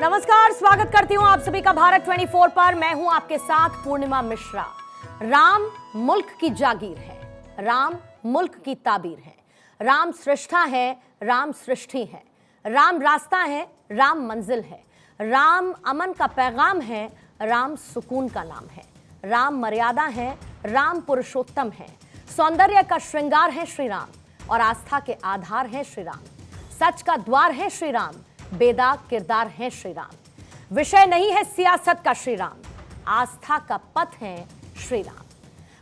नमस्कार, स्वागत करती हूं आप सभी का भारत 24 पर। मैं हूं आपके साथ पूर्णिमा मिश्रा। राम मुल्क की जागीर है, राम मुल्क की ताबीर है, राम सृष्टा है, राम सृष्टि है, राम रास्ता है, राम मंजिल है, राम अमन का पैगाम है, राम सुकून का नाम है, राम मर्यादा है, राम पुरुषोत्तम है, सौंदर्य का श्रृंगार है श्री राम और आस्था के आधार है श्री राम, सच का द्वार है श्री राम, बेदाग किरदार है श्री राम। विषय नहीं है सियासत का श्री राम, आस्था का पथ है श्री राम।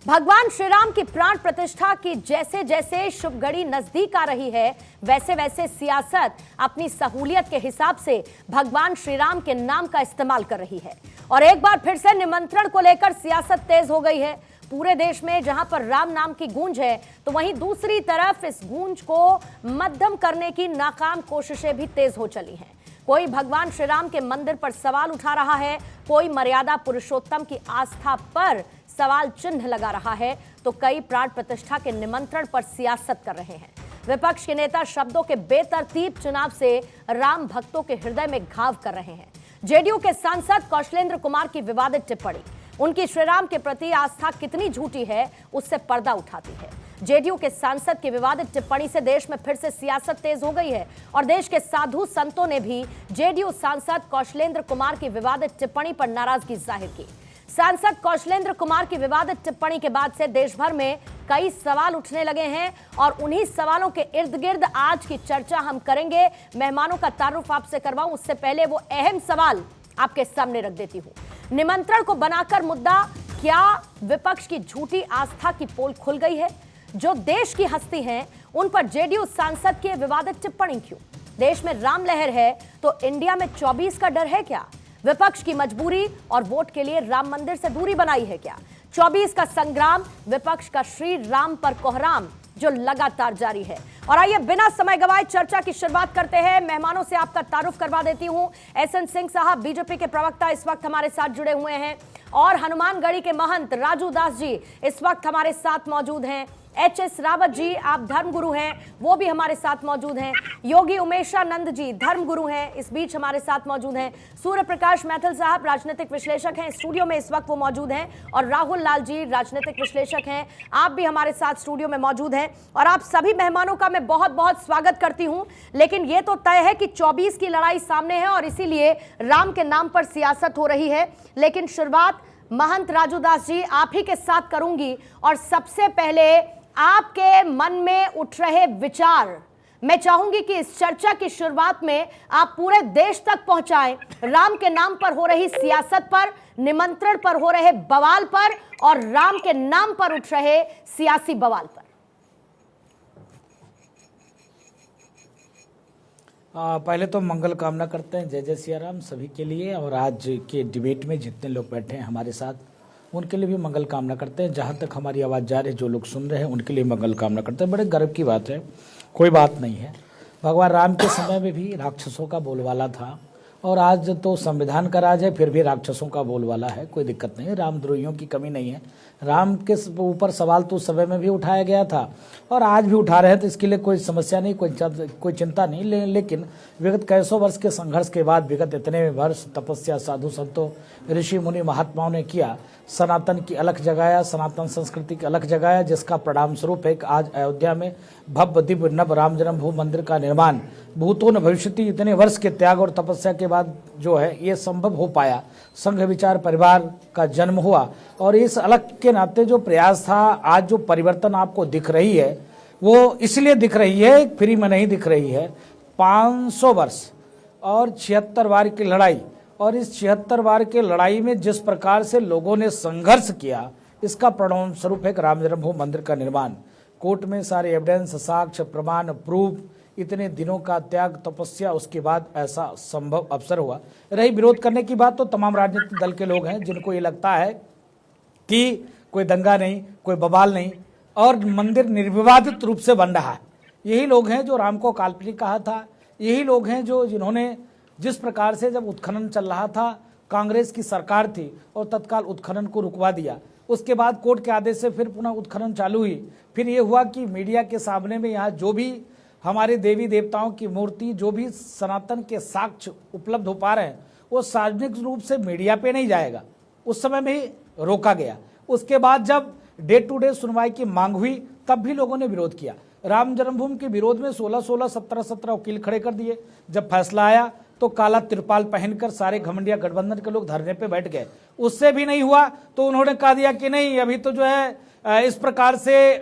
भगवान श्री राम की प्राण प्रतिष्ठा की जैसे जैसे शुभ घड़ी नजदीक आ रही है, वैसे वैसे सियासत अपनी सहूलियत के हिसाब से भगवान श्री राम के नाम का इस्तेमाल कर रही है। और एक बार फिर से निमंत्रण को लेकर सियासत तेज हो गई है पूरे देश में। जहां पर राम नाम की गूंज है, तो वहीं दूसरी तरफ इस गूंज को मध्यम करने की नाकाम कोशिशें भी तेज हो चली हैं। कोई भगवान श्री राम के मंदिर पर सवाल उठा रहा है, कोई मर्यादा पुरुषोत्तम की आस्था पर सवाल चिन्ह लगा रहा है, तो कई प्राण प्रतिष्ठा के निमंत्रण पर सियासत कर रहे हैं। विपक्ष के नेता शब्दों के बेतरतीब चुनाव से राम भक्तों के हृदय में घाव कर रहे हैं। जेडीयू के सांसद कौशलेंद्र कुमार की विवादित टिप्पणी उनकी श्रीराम के प्रति आस्था कितनी झूठी है, उससे पर्दा उठाती है। जेडीयू के सांसद की विवादित टिप्पणी से देश में फिर से सियासत तेज हो गई है और देश के साधु संतों ने भी जेडीयू सांसद कौशलेंद्र कुमार की विवादित टिप्पणी पर नाराजगी जाहिर की। सांसद कौशलेंद्र कुमार की विवादित टिप्पणी के बाद से देश भर में कई सवाल उठने लगे हैं और उन्हीं सवालों के इर्द गिर्द आज की चर्चा हम करेंगे। मेहमानों का तारुफ आपसे करवाऊं उससे पहले वो अहम सवाल आपके सामने रख देती हूं। निमंत्रण को बनाकर मुद्दा, क्या विपक्ष की झूठी आस्था की पोल खुल गई है? जो देश की हस्ती हैं, उन पर जेडीयू सांसद की विवादित टिप्पणी क्यों? देश में राम लहर है तो इंडिया में 24 का डर है क्या? विपक्ष की मजबूरी और वोट के लिए राम मंदिर से दूरी बनाई है क्या? 24 का संग्राम, विपक्ष का श्री राम पर कोहराम जो लगातार जारी है। और आइए बिना समय गवाए चर्चा की शुरुआत करते हैं। मेहमानों से आपका तारुफ करवा देती हूं। एसएन सिंह साहब बीजेपी के प्रवक्ता इस वक्त हमारे साथ जुड़े हुए हैं और हनुमानगढ़ी के महंत राजू दास जी इस वक्त हमारे साथ मौजूद हैं। एचएस रावत जी, आप धर्मगुरु हैं, वो भी हमारे साथ मौजूद हैं। योगी उमेशानंद जी धर्मगुरु हैं, इस बीच हमारे साथ मौजूद हैं। सूर्य प्रकाश मैथिल साहब राजनीतिक विश्लेषक हैं, स्टूडियो में इस वक्त वो मौजूद हैं। और राहुल लाल जी राजनीतिक विश्लेषक हैं, आप भी हमारे साथ स्टूडियो में मौजूद हैं। और आप सभी मेहमानों का मैं बहुत बहुत स्वागत करती हूं। लेकिन ये तो तय है कि 24 की लड़ाई सामने है और इसीलिए राम के नाम पर सियासत हो रही है। लेकिन शुरुआत महंत राजू दास जी आप ही के साथ करूंगी और सबसे पहले आपके मन में उठ रहे विचार मैं चाहूंगी कि इस चर्चा की शुरुआत में आप पूरे देश तक पहुंचाएं। राम के नाम पर हो रही सियासत पर, निमंत्रण पर हो रहे बवाल पर और राम के नाम पर उठ रहे सियासी बवाल पर। पहले तो मंगल कामना करते हैं, जय जय सिया राम सभी के लिए। और आज के डिबेट में जितने लोग बैठे हैं हमारे साथ, उनके लिए भी मंगल कामना करते हैं। जहाँ तक हमारी आवाज़ जा रही है, जो लोग सुन रहे हैं उनके लिए मंगल कामना करते हैं। बड़े गर्व की बात है, कोई बात नहीं है। भगवान राम के समय में भी राक्षसों का बोलबाला था और आज तो संविधान का राज है, फिर भी राक्षसों का बोलबाला है। कोई दिक्कत नहीं है, रामद्रोहियों की कमी नहीं है। राम के ऊपर सवाल तो उस समय में भी उठाया गया था और आज भी उठा रहे हैं, तो इसके लिए कोई समस्या नहीं, कोई चिंता नहीं। लेकिन विगत कई सौ वर्ष के संघर्ष के बाद, विगत इतने वर्ष तपस्या साधु संतों ऋषि मुनि महात्माओं ने किया, सनातन की अलख जगाया, सनातन संस्कृति की अलख जगाया, जिसका परिणाम स्वरूप एक आज अयोध्या में भव्य दिव्य नव राम जन्मभूमि मंदिर का निर्माण भूतों न भविष्यति इतने वर्ष के त्याग और तपस्या के बाद जो है ये संभव हो पाया। संघ विचार परिवार का जन्म हुआ और इस अलख के नाते जो प्रयास था, आज जो परिवर्तन आपको दिख रही है वो इसलिए दिख रही है, फ्री में नहीं दिख रही है। 500 वर्ष और 76 बार की लड़ाई, और इस 76 बार के लड़ाई में जिस प्रकार से लोगों ने संघर्ष किया, इसका परिणाम स्वरूप एक राम जन्मभूमि मंदिर का निर्माण। कोर्ट में सारे एविडेंस, साक्ष्य, प्रमाण, प्रूफ, इतने दिनों का त्याग तपस्या, उसके बाद ऐसा संभव अवसर हुआ। रही विरोध करने की बात, तो तमाम राजनीतिक दल के लोग हैं जिनको ये लगता है कि कोई दंगा नहीं, कोई बवाल नहीं और मंदिर निर्विवादित रूप से बन रहा है। यही लोग हैं जो राम को काल्पनिक कहा था। यही लोग हैं जिन्होंने जिस प्रकार से जब उत्खनन चल रहा था, कांग्रेस की सरकार थी और तत्काल उत्खनन को रुकवा दिया। उसके बाद कोर्ट के आदेश से फिर पुनः उत्खनन चालू हुई। फिर ये हुआ कि मीडिया के सामने में यहाँ जो भी हमारे देवी देवताओं की मूर्ति, जो भी सनातन के साक्ष्य उपलब्ध हो पा रहे हैं, वो सार्वजनिक रूप से मीडिया पे नहीं जाएगा। उस समय भी रोका गया। उसके बाद जब डे टू डे सुनवाई की मांग हुई, तब भी लोगों ने विरोध किया। राम जन्मभूमि के विरोध में 16-16, 17-17 वकील खड़े कर दिए। जब फैसला आया तो काला तिरपाल पहनकर सारे घमंडिया गठबंधन के लोग धरने पे बैठ गए। उससे भी नहीं हुआ तो उन्होंने कहा दिया कि नहीं, अभी तो जो है इस प्रकार से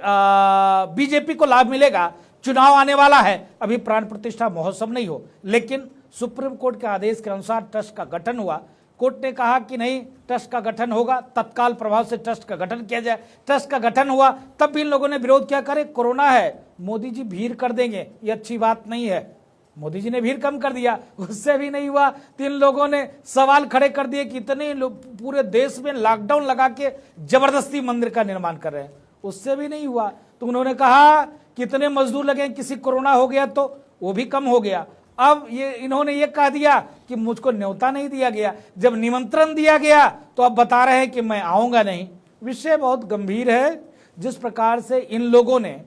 बीजेपी को लाभ मिलेगा, चुनाव आने वाला है, अभी प्राण प्रतिष्ठा महोत्सव नहीं हो। लेकिन सुप्रीम कोर्ट के आदेश के अनुसार ट्रस्ट का गठन हुआ। कोर्ट ने कहा कि नहीं, ट्रस्ट का गठन होगा, तत्काल प्रभाव से ट्रस्ट का गठन किया जाए। ट्रस्ट का गठन हुआ, तब भी इन लोगों ने विरोध किया, करे कोरोना है, मोदी जी भीड़ कर देंगे, ये अच्छी बात नहीं है। मोदी जी ने भीड़ कम कर दिया, उससे भी नहीं हुआ। तीन लोगों ने सवाल खड़े कर दिए कि इतने लोग पूरे देश में लॉकडाउन लगा के जबरदस्ती मंदिर का निर्माण कर रहे हैं, उससे भी नहीं हुआ। तो उन्होंने कहा कितने मजदूर लगे, किसी कोरोना हो गया तो वो भी कम हो गया। अब इन्होंने ये कह दिया कि मुझको न्योता नहीं दिया गया। जब निमंत्रण दिया गया तो अब बता रहे हैं कि मैं आऊंगा नहीं। विषय बहुत गंभीर है। जिस प्रकार से इन लोगों ने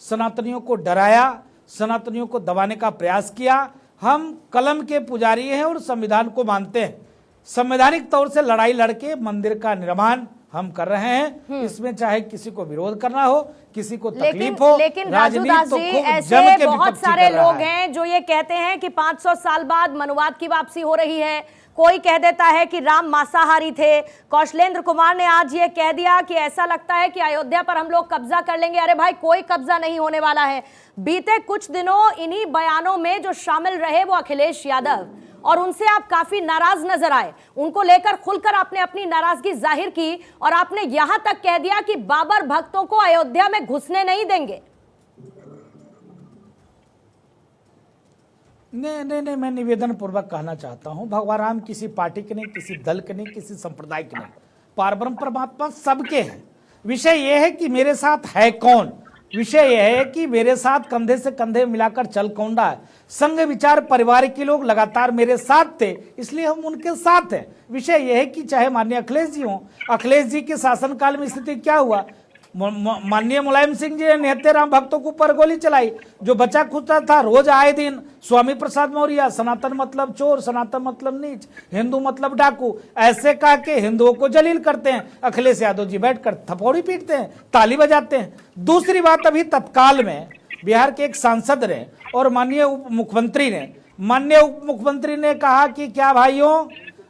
सनातनियों को डराया, सनातनियों को दबाने का प्रयास किया। हम कलम के पुजारी हैं और संविधान को मानते हैं। संवैधानिक तौर से लड़ाई लड़के मंदिर का निर्माण हम कर रहे हैं। इसमें चाहे किसी को विरोध करना हो, किसी को तकलीफ हो, लेकिन राजू दास जी, ऐसे बहुत सारे लोग हैं जो ये कहते हैं कि 500 साल बाद मनुवाद की वापसी हो रही है। कोई कह देता है कि राम मांसाहारी थे। कौशलेंद्र कुमार ने आज ये कह दिया कि ऐसा लगता है कि अयोध्या पर हम लोग कब्जा कर लेंगे। अरे भाई, कोई कब्जा नहीं होने वाला है। बीते कुछ दिनों इन्हीं बयानों में जो शामिल रहे वो अखिलेश यादव, और उनसे आप काफी नाराज नजर आए। उनको लेकर खुलकर आपने अपनी नाराजगी जाहिर की और आपने यहां तक कह दिया कि बाबर भक्तों को अयोध्या में घुसने नहीं देंगे। नहीं, मैं निवेदन पूर्वक कहना चाहता हूं, भगवान राम किसी पार्टी के नहीं, किसी दल के नहीं, किसी संप्रदाय के नहीं, पारब्रह्म परमात्मा सबके हैं। विषय यह है कि मेरे साथ है कौन। विषय यह है कि मेरे साथ कंधे से कंधे मिलाकर चल कौन रहा है। संघ विचार परिवार के लोग लगातार मेरे साथ थे, इसलिए हम उनके साथ हैं। विषय यह है कि चाहे माननीय अखिलेश जी हों, अखिलेश जी के शासनकाल में स्थिति क्या हुआ। माननीय मुलायम सिंह जी ने निहत्थे राम भक्तों के ऊपर गोली चलाई। जो बचा खुचा था रोज आए दिन स्वामी प्रसाद मौर्य सनातन मतलब चोर, सनातन मतलब नीच, हिंदू मतलब डाकू, ऐसे कह के हिंदुओं को जलील करते हैं। अखिलेश यादव जी बैठकर थपौड़ी पीटते हैं, ताली बजाते हैं। दूसरी बात, अभी तत्काल में बिहार के एक सांसद ने और माननीय उप मुख्यमंत्री ने कहा कि क्या भाइयों,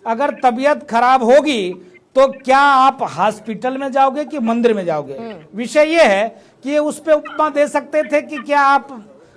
अगर तबीयत खराब होगी तो क्या आप हॉस्पिटल में जाओगे कि मंदिर में जाओगे। विषय यह है कि उस पे उपमा दे सकते थे कि क्या आप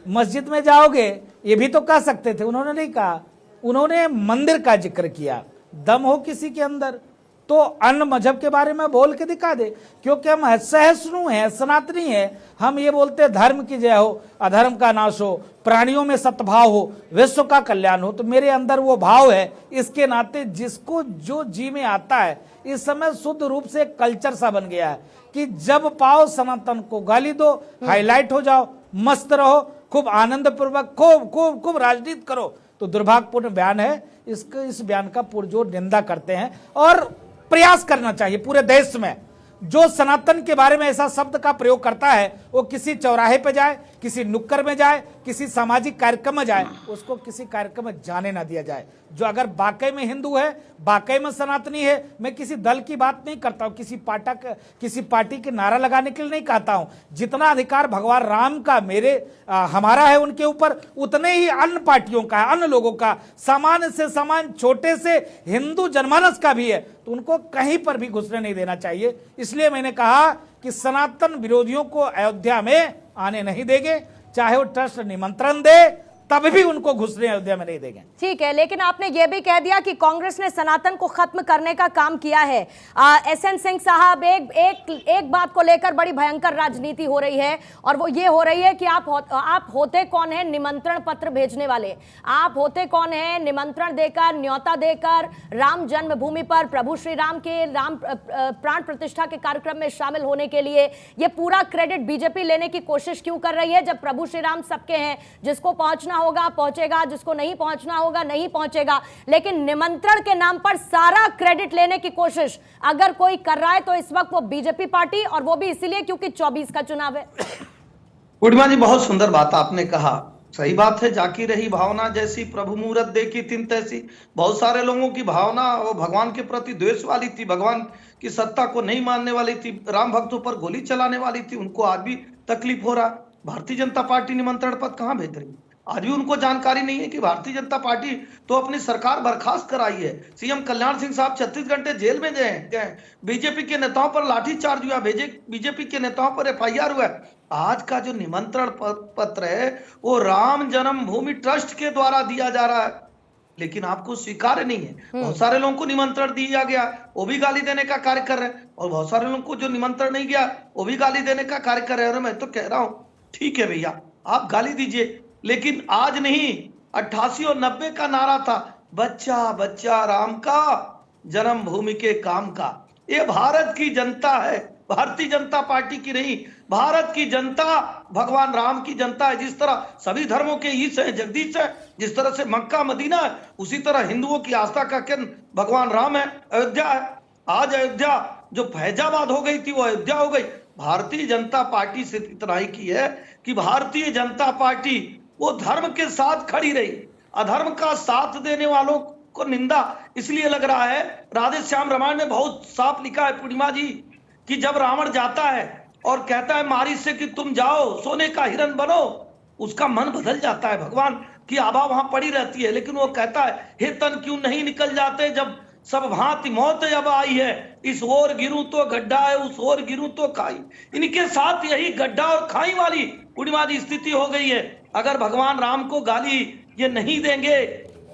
मस्जिद में जाओगे, ये भी तो कह सकते थे। उन्होंने नहीं कहा, उन्होंने मंदिर का जिक्र किया। दम हो किसी के अंदर तो अन्य मजहब के बारे में बोल के दिखा दे, क्योंकि हम सहिष्णु हैं, सनातनी हैं। हम ये बोलते हैं धर्म की जय हो, अधर्म का नाश हो, प्राणियों में सद्भाव हो, विश्व का कल्याण हो। तो मेरे अंदर वो भाव है। इसके नाते जिसको जो जी में आता है, इस समय शुद्ध रूप से कल्चर सा बन गया है कि जब पाओ सनातन को गाली दो, हाईलाइट हो जाओ, मस्त रहो, खूब आनंद पूर्वक खूब राजनीति करो। तो दुर्भाग्यपूर्ण बयान है। इस बयान का पुरजोर निंदा करते हैं और प्रयास करना चाहिए पूरे देश में। जो सनातन के बारे में ऐसा शब्द का प्रयोग करता है, वो किसी चौराहे पे जाए, किसी नुक्कड़ में जाए, किसी सामाजिक कार्यक्रम में जाए, उसको किसी कार्यक्रम में जाने ना दिया जाए। जो अगर वाकई में हिंदू है, वाकई में सनातनी है, मैं किसी दल की बात नहीं करता हूं, किसी पार्टी के नारा लगाने के लिए नहीं कहता हूं। जितना अधिकार भगवान राम का हमारा है उनके ऊपर, उतने ही अन्य पार्टियों का है, अन्य लोगों का, सामान्य से सामान्य छोटे से हिंदू जनमानस का भी है। तो उनको कहीं पर भी घुसने नहीं देना चाहिए। इसलिए मैंने कहा कि सनातन विरोधियों को अयोध्या में आने नहीं देंगे, चाहे वो ट्रस्ट निमंत्रण दे, तब भी उनको घुसने अयोध्या में नहीं देंगे। ठीक है, लेकिन आपने यह भी कह दिया कि कांग्रेस ने सनातन को खत्म करने का काम किया है। एसएन सिंह साहब, एक बात को लेकर बड़ी भयंकर राजनीति हो रही है, और वो ये हो रही है कि आप होते कौन है निमंत्रण पत्र भेजने वाले। आप होते कौन है निमंत्रण देकर, न्योता देकर राम जन्मभूमि पर प्रभु श्री राम के प्राण प्रतिष्ठा के कार्यक्रम में शामिल होने के लिए। ये पूरा क्रेडिट बीजेपी लेने की कोशिश क्यों कर रही है, जब प्रभु श्री राम सबके हैं। जिसको पहुंचना होगा पहुंचेगा, जिसको नहीं पहुंचना होगा नहीं पहुंचेगा, लेकिन निमंत्रण के नाम पर सारा क्रेडिट लेने की कोशिश अगर कोई कर रहा है तो इस वक्त वो बीजेपी पार्टी, और वो भी इसीलिए क्योंकि 24 का चुनाव है। पूर्णिमा जी, बहुत सुंदर बात आपने कहा। सही बात है, जाकी रही भावना जैसी प्रभु मूरत देखी तिन तैसी। बहुत सारे लोगों की भावना वो भगवान के प्रति द्वेष वाली थी, भगवान की सत्ता को नहीं मानने वाली थी, राम भक्तों पर गोली चलाने वाली थी। उनको आज भी तकलीफ हो रहा। भारतीय जनता पार्टी निमंत्रण पत्र कहां भेज रही है? आज भी उनको जानकारी नहीं है कि भारतीय जनता पार्टी तो अपनी सरकार बर्खास्त कराई है। सीएम कल्याण सिंह साहब 36 घंटे जेल में गए। बीजेपी के नेताओं पर लाठीचार्ज हुआ, बीजेपी के नेताओं पर एफआईआर हुआ। आज का जो निमंत्रण पत्र है वो राम जन्मभूमि ट्रस्ट के द्वारा दिया जा रहा है, लेकिन आपको स्वीकार्य नहीं है। बहुत सारे लोगों को निमंत्रण दिया गया, वो भी गाली देने का कार्य कर रहे हैं, और बहुत सारे लोगों को जो निमंत्रण नहीं गया वो भी गाली देने का कार्य कर रहे हैं। और मैं तो कह रहा हूं, ठीक है भैया, आप गाली दीजिए, लेकिन आज नहीं, 88 और 90 का नारा था, बच्चा बच्चा राम का, जन्मभूमि के काम का। ये भारत की जनता है, भारतीय जनता पार्टी की नहीं। भारत की जनता भगवान राम की जनता है। जिस तरह सभी धर्मों के ईश है, जगदीश है, जिस तरह से मक्का मदीना है, उसी तरह हिंदुओं की आस्था का केंद्र भगवान राम है, अयोध्या है। आज अयोध्या जो फैजाबाद हो गई थी वो अयोध्या हो गई। भारतीय जनता पार्टी से इतना ही की है कि भारतीय जनता पार्टी वो धर्म के साथ खड़ी रही। अधर्म का साथ देने वालों को निंदा इसलिए लग रहा है। राधे श्याम रामायण में बहुत साफ लिखा है पूर्णिमा जी, कि जब रावण जाता है और कहता है मारी से कि तुम जाओ सोने का हिरण बनो, उसका मन बदल जाता है। भगवान की आभा वहां पड़ी रहती है, लेकिन वो कहता है हे तन क्यों नहीं निकल जाते, जब सब भांति मौत जब आई है, इस ओर गिरूं तो गड्ढा है, उस ओर गिरूं तो खाई। इनके साथ यही गड्ढा और खाई वाली पूर्णिमा जी स्थिति हो गई है। अगर भगवान राम को गाली ये नहीं देंगे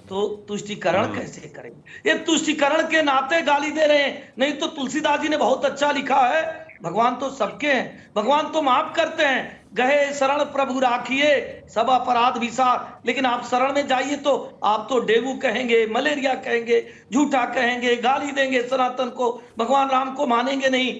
तो तुष्टिकरण कैसे करेंगे? ये तुष्टिकरण के नाते गाली दे रहे हैं। नहीं तो तुलसीदास जी ने बहुत अच्छा लिखा है, भगवान तो सबके हैं, भगवान तो माफ करते हैं। गए शरण प्रभु राखिए सब अपराध विसार। लेकिन आप शरण में जाइए तो आप तो डेंगू कहेंगे, मलेरिया कहेंगे, झूठा कहेंगे, गाली देंगे सनातन को, भगवान राम को मानेंगे नहीं।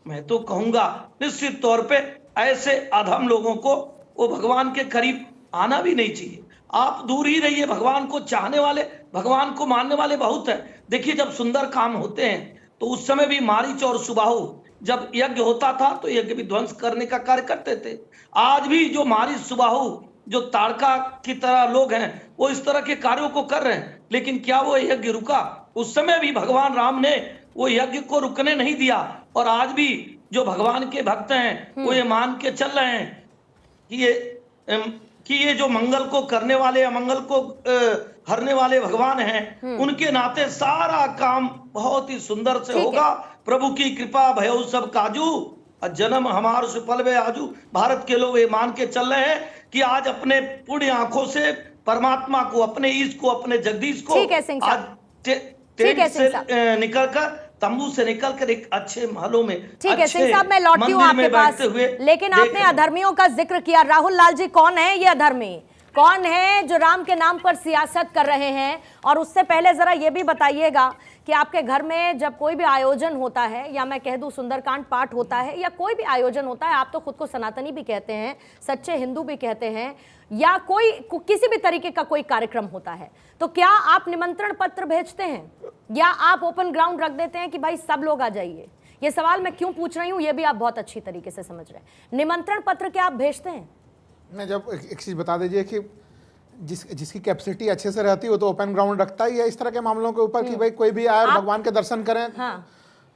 मैं तो कहूंगा निश्चित तौर पे ऐसे अधम लोगों को वो भगवान के करीब आना भी नहीं चाहिए। आप दूर ही रहिए। भगवान को चाहने वाले, भगवान को मानने वाले बहुत है। देखिए, जब सुंदर काम होते हैं तो उस समय भी मारीच और सुबाहु जब यज्ञ होता था तो यज्ञ विध्वंस करने का कार्य करते थे। आज भी जो मारीच सुबाहु जो ताड़का की तरह लोग हैं वो इस तरह के कार्यों को कर रहे हैं। लेकिन क्या वो यज्ञ रुका? उस समय भी भगवान राम ने वो यज्ञ को रुकने नहीं दिया। और आज भी जो भगवान के भक्त हैं वो ये मान के चल रहे हैं कि ये जो मंगल को करने वाले, अमंगल को हरने वाले भगवान हैं, उनके नाते सारा काम बहुत ही सुंदर से होगा। प्रभु की कृपा भयो सब काजू, जन्म हमार सुफल वे आजू। भारत के लोग ये मान के चल रहे हैं कि आज अपने पुण्य आंखों से परमात्मा को, अपने ईश को, अपने जगदीश को आज टेंट से निकलकर, तंबू से निकलकर एक अच्छे महलों में, ठीक है सिंह साहब, मैं लौटती हूँ आपके पास। लेकिन आपने अधर्मियों का जिक्र किया। राहुल लाल जी, कौन है ये अधर्मी? कौन है जो राम के नाम पर सियासत कर रहे हैं? और उससे पहले जरा ये भी बताइएगा कि आपके घर में जब कोई भी आयोजन होता है, या मैं कह दूं सुंदरकांड पाठ होता है, या कोई भी आयोजन होता है, आप तो खुद को सनातनी भी कहते हैं, सच्चे हिंदू भी कहते हैं, या कोई किसी भी तरीके का कोई कार्यक्रम होता है, तो क्या आप निमंत्रण पत्र भेजते हैं या आप ओपन ग्राउंड रख देते हैं कि भाई सब लोग आ जाइए? ये सवाल मैं क्यों पूछ रही हूं ये भी आप बहुत अच्छी तरीके से समझ रहे हैं। निमंत्रण पत्र क्या आप भेजते हैं? मैं जब एक चीज़ बता दीजिए कि जिसकी कैपेसिटी अच्छे से रहती है वो तो ओपन ग्राउंड रखता ही है इस तरह के मामलों के ऊपर कि भाई कोई भी आए और भगवान के दर्शन करें। हाँ।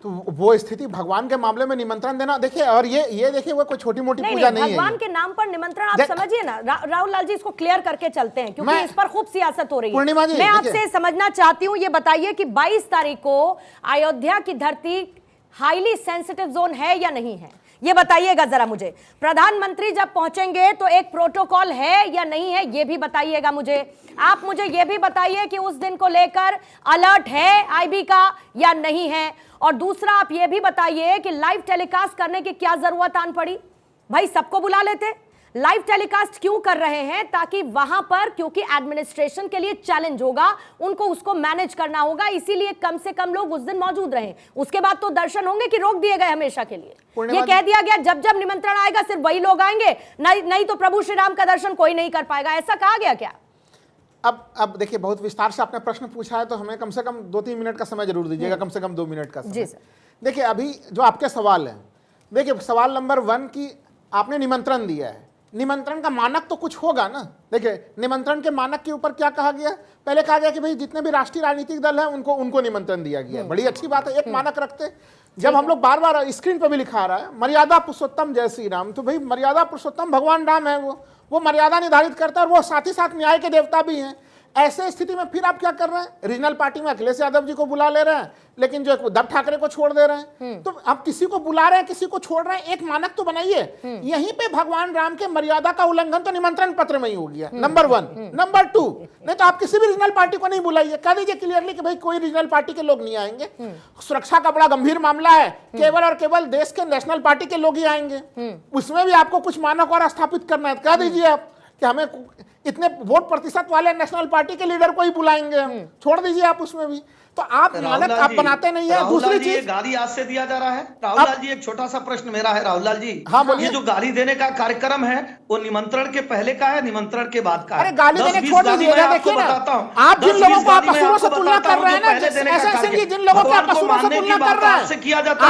तो वो स्थिति भगवान के मामले में निमंत्रण देना, देखिए, और ये देखिए वो कोई छोटी मोटी पूजा नहीं है। भगवान के नाम पर निमंत्रण, आप समझिए ना। राहुल लाल जी, इसको क्लियर करके चलते हैं क्योंकि इस पर खूब सियासत हो रही है। मैं आपसे समझना चाहती हूँ, ये बताइए कि 22 तारीख को अयोध्या की धरती हाईली सेंसिटिव जोन है या नहीं है? ये बताइएगा जरा मुझे। प्रधानमंत्री जब पहुंचेंगे तो एक प्रोटोकॉल है या नहीं है, ये भी बताइएगा मुझे। आप मुझे ये भी बताइए कि उस दिन को लेकर अलर्ट है आईबी का या नहीं है। और दूसरा, आप ये भी बताइए कि लाइव टेलीकास्ट करने की क्या जरूरत आन पड़ी? भाई सबको बुला लेते, लाइव टेलीकास्ट क्यों कर रहे हैं? ताकि वहां पर, क्योंकि एडमिनिस्ट्रेशन के लिए चैलेंज होगा, उनको उसको मैनेज करना होगा, इसीलिए कम से कम लोग उस दिन मौजूद रहे। उसके बाद तो दर्शन होंगे कि रोक दिए गए हमेशा के लिए? ये कह दिया गया जब जब निमंत्रण आएगा सिर्फ वही लोग आएंगे, नहीं तो प्रभु श्री राम का दर्शन कोई नहीं कर पाएगा, ऐसा कहा गया क्या? अब देखिए, बहुत विस्तार से आपने प्रश्न पूछा है तो हमें कम से कम 2-3 मिनट का समय जरूर दीजिएगा, कम से कम 2 मिनट का समय। जी सर। देखिए, अभी जो आपके सवाल है, देखिए सवाल नंबर 1 की आपने निमंत्रण दिया है। निमंत्रण का मानक तो कुछ होगा ना। देखिए, निमंत्रण के मानक के ऊपर क्या कहा गया, पहले कहा गया कि भाई जितने भी राष्ट्रीय राजनीतिक दल हैं उनको निमंत्रण दिया गया है। बड़ी अच्छी बात है, एक मानक रखते। जब हम लोग बार बार स्क्रीन पर भी लिखा आ रहा है मर्यादा पुरुषोत्तम जय श्री राम, तो भाई मर्यादा पुरुषोत्तम भगवान राम है, वो मर्यादा निर्धारित करता है और वो साथ ही साथ न्याय के देवता भी हैं। ऐसे स्थिति में फिर आप क्या कर रहे हैं, रीजनल पार्टी में अखिलेश यादव जी को बुला ले रहे हैं, लेकिन जो उद्धव ठाकरे को छोड़ दे रहे हैं। तो आप किसी को बुला रहे हैं, किसी को छोड़ रहे हैं, एक मानक तो बनाइए। यहीं पे भगवान राम के मर्यादा का उल्लंघन तो निमंत्रण पत्र में ही हो गया, नंबर 1। नंबर 2, नहीं तो आप किसी भी रीजनल पार्टी को नहीं बुलाइए, कह दीजिए क्लियरली कि भाई कोई रीजनल पार्टी के लोग नहीं आएंगे। सुरक्षा का बड़ा गंभीर मामला है, केवल और केवल देश के नेशनल पार्टी के लोग ही आएंगे, उसमें भी आपको कुछ मानक और स्थापित करना है। कह दीजिए आप कि हमें इतने वोट प्रतिशत वाले नेशनल पार्टी के लीडर को ही बुलाएंगे हम, छोड़ दीजिए आप उसमें भी। तो आप मानक आप बनाते नहीं है। दूसरी चीज, गाली आज से दिया जा रहा है। राहुल लाल जी, एक छोटा सा प्रश्न मेरा है राहुल लाल जी। हाँ, बोलिए। ये जो गाली देने का कार्यक्रम है वो निमंत्रण के पहले का है, निमंत्रण के बाद का है? अरे गाली देने छोड़ दीजिए, देखिए ना, आप जिन लोगों को आप असुरों से तुलना कर रहे हैं ना, ऐसे जिन लोगों को आप असुरों से तुलना कर रहे हैं,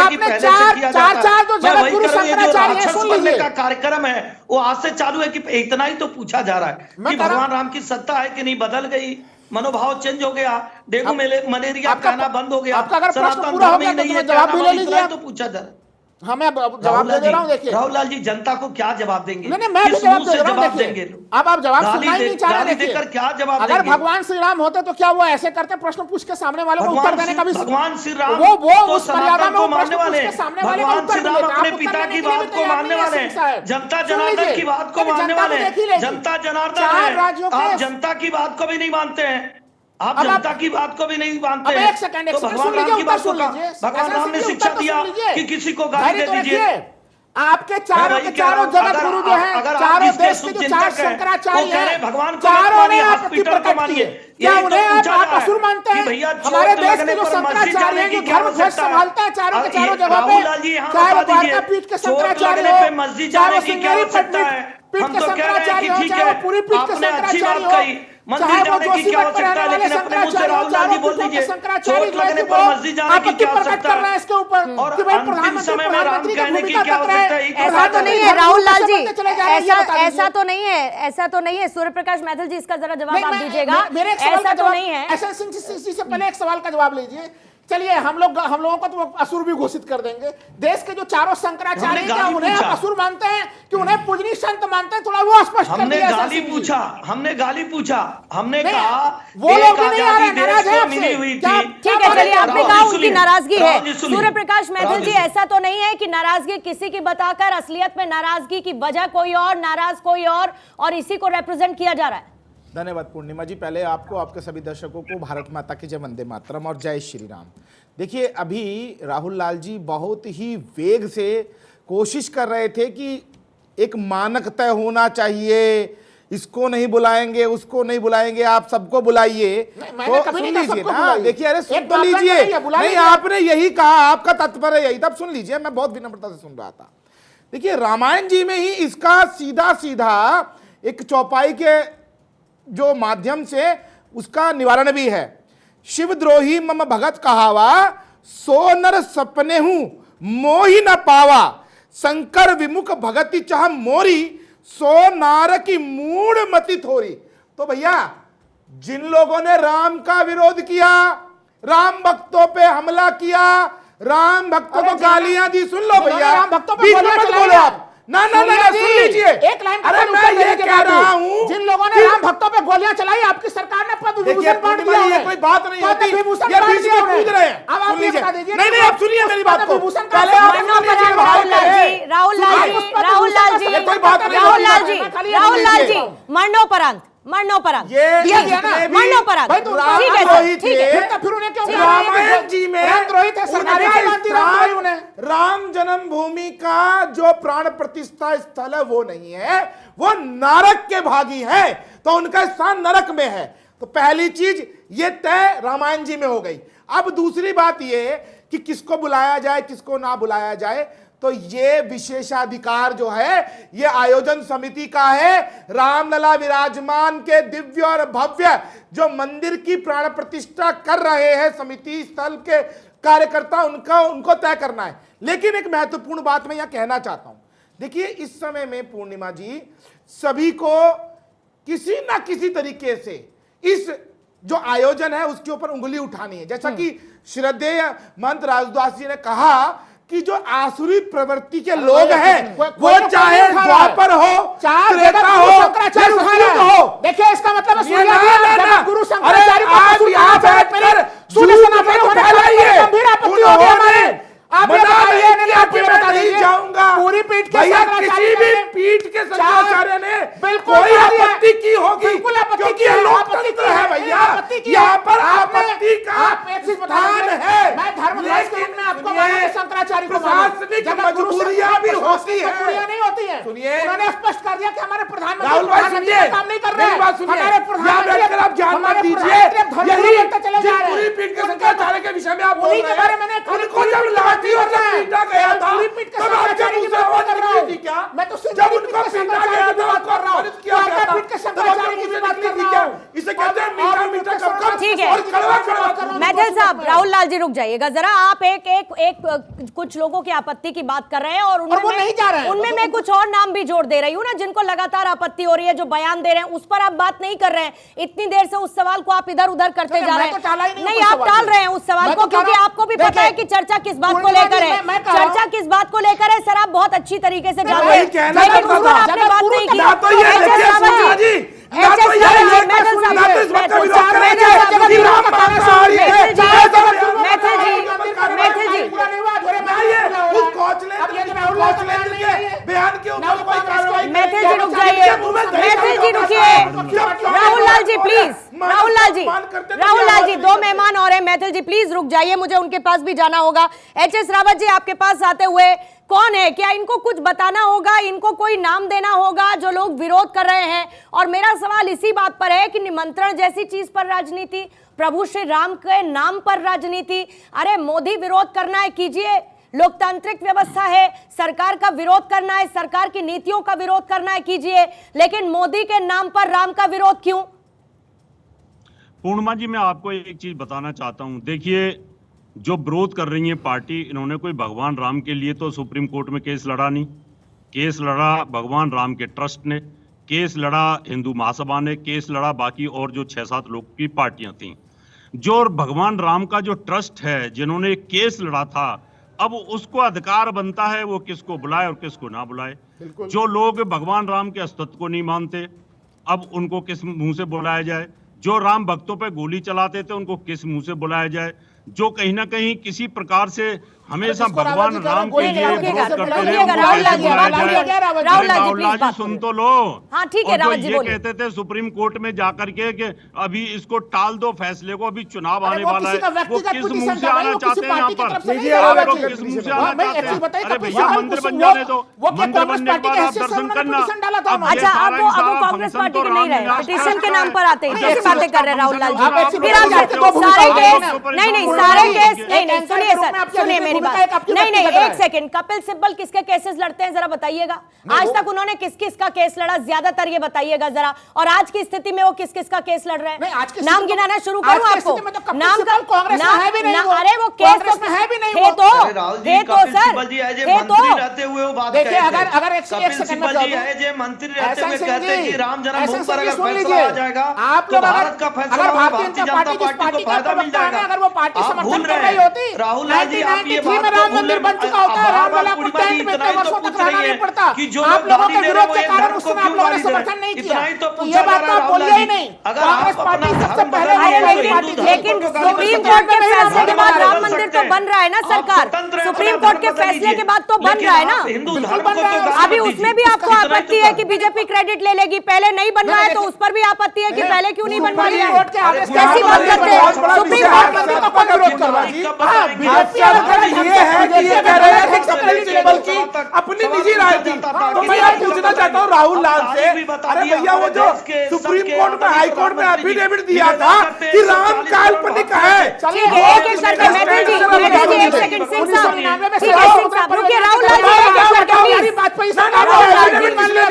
आपने चार जो जगत गुरु शंकराचार्य हैं, सुन लीजिए, का कार्यक्रम है वो आज से चालू है कि इतना ही तो पूछा जा रहा है कि भगवान राम की सत्ता है कि नहीं, बदल गई, मनोभाव चेंज हो गया, डेंगू मलेरिया कहना बंद हो गया, आपका अगर प्रश्न सनातन पूरा हो धर्म गया ही तो नहीं है, जवाब भी ले लीजिए। तो पूछा जा रहा है। हाँ, मैं जवाब दे रहा हूँ। देखिए राहुल लाल जी, जनता को क्या जवाब देंगे? नहीं, मैं भी जवाब दे रहा हूँ। देखिए, अब आप जवाब सुनना ही नहीं चाह रहे। देखिए क्या जवाब अगर देंगे? भगवान श्री राम होते तो क्या वो ऐसे करते, प्रश्न पूछ के सामने वाले को उत्तर देने का भी? भगवान श्री राम वो तो उस मर्यादा में को प्रश्न मानने पूछ वाले, के सामने वाले को भगवान उत्तर श्री राम देते। अपने आप पिता उत्तर की देने के लिए बात भी को तैयार मानने नहीं है, वाले, सिंह साहब। जनता सुन जनार्दन लीजिए, की बात को अरे मानने जनता वाले, तो देख ही लीजिए। जनता जनार्दन चार है, राज्यों के- आप जनता की बात को भी नहीं मानते हैं, आप अब जनता की बात को भी नहीं मानते अब हैं। एक सेकंड तो सुन भगवान लीजिए, राम की उत्तर बात को सुन लीजिए। भगवान राम ने उत्तर शिक्षा तो दिया सुन लीजिए। कि किसी को गाली दे तो दीजिए। रखिए, आपके चारों के चारों जगत गुरु जो हैं, चारों देश के जो चार शंकराचार्य हैं, भगवान चारों ने आपकी प्रकट की है। क्या उन्हें आप असुर मानते हैं? हमारे देश के जो शंकराचार्य हैं, जो धर्म ध्वज संभालते हैं चारों के चारों जगह पे, चाहे वो द्वारकापीठ के शंकराचार्य हो, चाहे वो श्रृंगेरी पीठ के शंकराचार्य हो, चाहे वो पूरी पीठ के शंकराचार्य हो, चाहे वो जोशीमठ पर रहने वाले शंकराचार्य हो, चारों पीठों के शंकराचार्य जो है कि वो आपत्ति प्रकट कर रहे हैं इसके ऊपर कि भाई प्रधानमंत्री की भूमिका तक रहे। ऐसा तो नहीं है राहुल लाल जी, ऐसा तो नहीं है, ऐसा तो नहीं है। सूर्य प्रकाश मैथिल जी, इसका जरा जवाब आप दीजिएगा। मेरे एक सवाल ऐसा का तो जवाब नहीं है। ऐसा से पहले एक सवाल का जवाब लीजिए। चलिए, हम लोगों को तो असुर भी घोषित कर देंगे। देश के जो चारों शंकराचार्य हैं, क्या उन्हें आप असुर मानते हैं कि उन्हें पूजनीय संत मानते हैं? थोड़ा वो स्पष्ट कर हमने दीजिए। गाली पूछा, हमने कहा वो लोग भी नहीं आ रहे, नाराज है आपसे। क्या ठीक है, चलिए, आपने कहा उनकी नाराजगी है। राहुल जी, सुनिए। सूर्य प्रकाश मैथिल जी, ऐसा तो नहीं है कि नाराजगी किसी की बताकर असलियत में नाराजगी की वजह कोई और, नाराज कोई और इसी को रिप्रेजेंट किया जा रहा है। धन्यवाद पूर्णिमा जी। पहले आपको, आपके सभी दर्शकों को भारत माता की जय, वंदे मातरम और जय श्री राम। देखिए, अभी राहुल लाल जी बहुत ही वेग से कोशिश कर रहे थे कि एक मानक तय होना चाहिए, इसको नहीं बुलाएंगे, उसको नहीं बुलाएंगे, आप सबको बुलाइए। तो सुन लीजिए ना, देखिए, अरे सुन तो लीजिए। नहीं, आपने यही कहा, आपका तात्पर्य यही था। सुन लीजिए, मैं बहुत विनम्रता से सुन रहा था। देखिए, रामायण जी में ही इसका सीधा सीधा एक चौपाई के जो माध्यम से उसका निवारण भी है। शिवद्रोही मम भगत कहावा, सो नर सपने हूं मोही न पावा, शंकर विमुख भगति चाह मोरी, सो नार की मूढ़ मति थोरी। तो भैया, जिन लोगों ने राम का विरोध किया, राम भक्तों पे हमला किया, राम भक्तों को गालियां दी, सुन लो भैया, राम भक्तों पे बीच में मत बोलो आप। ना सुन लीजिए, एक लाइन अरे मैं ये कह रहा हूं, जिन लोगों ने राम भक्तों पे गोलियां चलाई, आपकी सरकार ने पद्म विभूषण बांट दिया। ये कोई बात नहीं होती, ये बीच में कूद रहे हैं। अब आप सुन लीजिए, बता दीजिए, नहीं, आप सुनिए मेरी बात को। पहले आप राहुल लाल जी, राहुल लाल जी, कोई बात नहीं, राहुल लाल जी, मरणोपरांत मरणोपरांत मरणोपरांत, ठीक है। फिर उन्हें क्यों रामायण जी में उन्हें राम जन्मभूमि का जो प्राण प्रतिष्ठा स्थल है वो नहीं है, वो नरक के भागी है, तो उनका स्थान नरक में है। तो पहली चीज ये तय रामायण जी में हो गई। अब दूसरी बात ये कि किसको बुलाया जाए, किसको ना बुलाया जाए, तो ये विशेषाधिकार जो है ये आयोजन समिति का है। रामलला विराजमान के दिव्य और भव्य जो मंदिर की प्राण प्रतिष्ठा कर रहे हैं समिति स्थल के कार्यकर्ता, उनको तय करना है। लेकिन एक महत्वपूर्ण बात मैं यहां कहना चाहता हूं, देखिए इस समय में पूर्णिमा जी सभी को किसी ना किसी तरीके से इस जो आयोजन है उसके ऊपर उंगली उठानी है। जैसा कि श्रद्धेय महंत राजदास जी ने कहा कि जो आसुरी प्रवृत्ति के लोग हैं वो चाहे द्वापर हो त्रेता हो युग हो, देखिए इसका मतलब गुरु शंकराचार्य आप यहाँ बैठकर आप नहीं जाऊंगा पूरी पीठ के भैया, किसी भी पीठ के शंकराचार्य ने कोई आपत्ति की होगी क्योंकि ये लोकतंत्र है भैया, यहाँ पर आपत्ति का स्थान है। मैं धर्मध्वज के रूप में आपको मानूं शंकराचार्य को प्रशासनिक मजबूरियां भी होती है, नहीं होती है। सुनिए, उन्होंने स्पष्ट कर दिया कि हमारे प्रधानमंत्री राहुल भाई सुनिए, काम नहीं कर रहे मेरी बात सुनिए, हमारे प्रधानमंत्री आप ज्ञान मत दीजिए, यही पूरी पीठ के शंकराचार्य के विषय में आप बोल रहे हैं, उनको जब लाठी और जब पीटा गया था तब आपके मुंह से आवाज निकली थी क्या? मैं तो जब उनको पीटा गया था उनको अपमानित किया गया था तब आपके मुंह से निकली थी क्या? इसे कहते हैं मीठा मीठा कब ठीक है। और कड़वा कड़वा। मैथिल साहब, राहुल लाल जी रुक जाइएगा जरा। आप एक कुछ लोगों की आपत्ति की बात कर रहे हैं और वो नहीं जा रहे हैं। उनमें मैं कुछ और नाम भी जोड़ दे रही हूँ ना, जिनको लगातार आपत्ति हो रही है, जो बयान दे रहे हैं उस पर आप बात नहीं कर रहे हैं। इतनी देर से उस सवाल को आप इधर उधर करते जा रहे हैं। नहीं, आप टाल रहे हैं उस सवाल को, क्योंकि आपको भी पता है कि चर्चा किस बात को लेकर है। चर्चा किस बात को लेकर है सर, आप बहुत अच्छी तरीके से जान रहे हैं, लेकिन उस पर आपने बात नहीं की। मैथिल जी रुक जाइए, मैथिल जी रुकिए। राहुल लाल जी प्लीज, राहुल लाल जी 2 मेहमान और हैं। मैथिल जी प्लीज रुक जाइए, मुझे उनके पास भी जाना होगा। एच.एस. रावत जी आपके पास आते हुए, कौन है, क्या इनको कुछ बताना होगा, इनको कोई नाम देना होगा जो लोग विरोध कर रहे हैं? और मेरा सवाल इसी बात पर है कि निमंत्रण जैसी चीज पर राजनीति, प्रभु श्री राम के नाम पर राजनीति। अरे मोदी विरोध करना है कीजिए, लोकतांत्रिक व्यवस्था है, सरकार का विरोध करना है, सरकार की नीतियों का विरोध करना है कीजिए, लेकिन मोदी के नाम पर राम का विरोध क्यों? पूर्णिमा जी, मैं आपको एक चीज बताना चाहता हूं। देखिए, जो विरोध कर रही है पार्टी, इन्होंने कोई भगवान राम के लिए तो सुप्रीम कोर्ट में केस लड़ा नहीं। केस लड़ा भगवान राम के ट्रस्ट ने, केस लड़ा हिंदू महासभा ने, केस लड़ा बाकी और जो 6-7 लोग की पार्टियां थी। जो भगवान राम का जो ट्रस्ट है, जिन्होंने केस लड़ा था, अब उसको अधिकार बनता है वो किसको बुलाए और किसको ना बुलाए। जो लोग भगवान राम के अस्तित्व को नहीं मानते, अब उनको किस मुंह से बुलाया जाए? जो राम भक्तों पे गोली चलाते थे, उनको किस मुंह से बुलाया जाए? जो कहीं ना कहीं किसी प्रकार से हमेशा भगवान राम के लिए विरोध करते रहे, राहुल लाल सुन तो लो। हाँ ठीक है, और जो ये कहते थे सुप्रीम कोर्ट में जाकर के कि अभी इसको टाल दो फैसले को, अभी चुनाव आने वाला है, वो किस मुंह से आना चाहते हैं यहाँ पर? आप लोग किस मुंह से आना चाहते हैं? अरे भैया, मंदिर बन जाने दो, मंदिर बनने के बाद आप दर्शन करना। अच्छा, अब वो कांग्रेस पार्टी के नहीं रहे, पिटीशन के नाम पर आते हैं, कैसी बातें कर रहे हैं राहुल लाल जी? फिर आप सारे केस, नहीं सारे केस, नहीं सुनिए सर, सुनिए मेरी बात, नहीं एक सेकंड, कपिल सिब्बल किसके केसेस लड़ते हैं जरा बताइएगा? आज तक उन्होंने किस किस का केस लड़ा, ज्यादातर ये बताइएगा जरा। और आज की स्थिति में वो किस किस का केस लड़ रहे हैं? नाम गिनाना शुरू करूं आपको? नाम का अरे वो केस तो है भी नहीं, थे तो सर, थे तो। देखिए, अगर एक सेकंड में मंत्री रहते हुए कहते हैं कि राम जन्मभूमि पर अगर फैसला आ जाएगा, आप लोग भारत का फैसला भारतीय जनता पार्टी को फायदा मिल जाएगा। अगर वो पार्टी समर्थन कर रही होती, राहुल लाल जी, आप ये बात राम मंदिर बन चुका होता है, रामलला को टेंट में वर्षों तक रहना नहीं पड़ता। कि जो आप लोगों के विरोध के कारण उस समय आप लोगों ने समर्थन नहीं किया, तो ये बात तो आप बोलिए ही नहीं। कांग्रेस पार्टी सबसे पहले, लेकिन सुप्रीम कोर्ट के फैसले के बाद राम मंदिर तो बन रहा है ना सरकार, सुप्रीम कोर्ट के फैसले के बाद तो बन रहा है ना। अभी उसमें भी आपको आपत्ति है कि बीजेपी क्रेडिट ले लेगी, पहले नहीं बन रहा है तो उस पर भी आपत्ति है कि पहले क्यों नहीं बनवा लिया? कैसी बात करते हैं? सुप्रीम कोर्ट मंदिर का कौन विरोध कर रहा है? अपनी निजी राय थी। तो मैं ये पूछना चाहता हूँ राहुल लाल से, अरे भैया, वो जो सुप्रीम कोर्ट में, हाई कोर्ट में एफिडेविट दिया था कि राम काल्पनिक है, एक करके मैथिल जी, एक सेकंड, सिंह साहब, ठीक है सिंह साहब, रुकिए। राहुल लाल जी,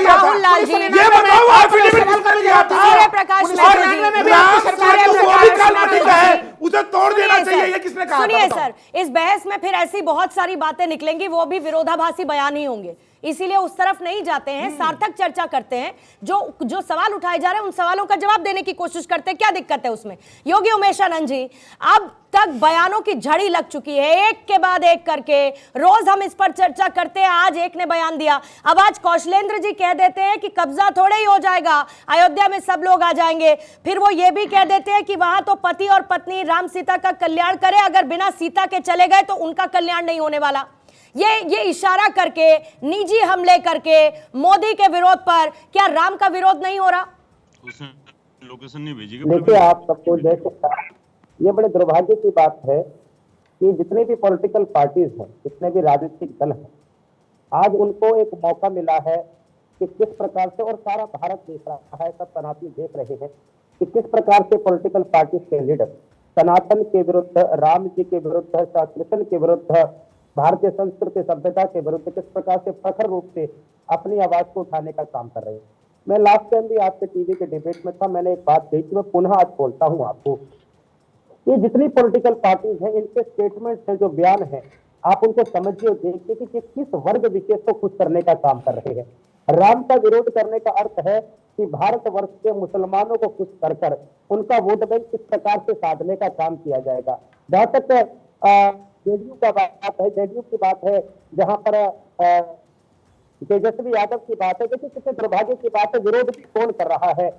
राहुल लाल जी, ये बताओ एफिडेविट कर दिया था, सूर्य प्रकाश उसे तोड़ देना चाहिए, ये किसने कहा? सुनिए सर, इस बहस में फिर ऐसी बहुत सारी बातें निकलेंगी, वो भी विरोधाभासी बयान ही होंगे। इसीलिए उस तरफ नहीं जाते हैं, सार्थक चर्चा करते हैं, जो सवाल उठाए जा रहे हैं उन सवालों का जवाब देने की कोशिश करते हैं। क्या दिक्कत है उसमें? योगी उमेशानंद जी, अब तक बयानों की झड़ी लग चुकी है, एक के बाद एक करके रोज हम इस पर चर्चा करते हैं। आज एक ने बयान दिया, अब आज कौशलेंद्र जी कह देते हैं कि कब्जा थोड़े ही हो जाएगा, अयोध्या में सब लोग आ जाएंगे। फिर वो ये भी कह देते हैं कि वहां तो पति और पत्नी राम सीता का कल्याण करे, अगर बिना सीता के चले गए तो उनका कल्याण नहीं होने वाला। ये इशारा करके, निजी हमले करके मोदी के विरोध पर, क्या राम का विरोध नहीं हो रहा? लोकेशन नहीं भेजी। देखिए, आप सबको जैसे ये बड़े दुर्भाग्य की बात है कि जितने भी पॉलिटिकल पार्टीज हैं, जितने भी राजनीतिक दल हैं, आज उनको एक मौका मिला है कि किस प्रकार से, और सारा भारत देख रहा है, सब सनातनी देख रहे हैं कि किस प्रकार से पॉलिटिकल पार्टीज के लीडर सनातन के विरुद्ध, राम जी के विरुद्ध, कृष्ण के विरुद्ध, भारतीय संस्कृति सभ्यता के विरुद्ध किस प्रकार से प्रखर रूप से अपनी आवाज को उठाने का काम कर रहे हैं। मैं लास्ट टाइम भी आपके टीवी के डिबेट में था, मैंने एक बात कही थी, मैं पुनः आज बोलता हूं आपको, ये जितनी पॉलिटिकल पार्टीज हैं, इनके स्टेटमेंट्स हैं, जो बयान है, आप उनको समझिए और देखिए कि किस वर्ग विशेष को खुश करने का काम कर रहे हैं। राम का विरोध करने का अर्थ है कि भारतवर्ष के मुसलमानों को खुश कर कर उनका वोट बैंक किस प्रकार से साधने का काम किया जाएगा। जहां तक जेडीयू का बात है, जेडीयू की बात है, जहां पर तेजस्वी यादव की बात है, देखिए कितने दुर्भाग्य की बात है, विरोध भी कौन कर रहा है?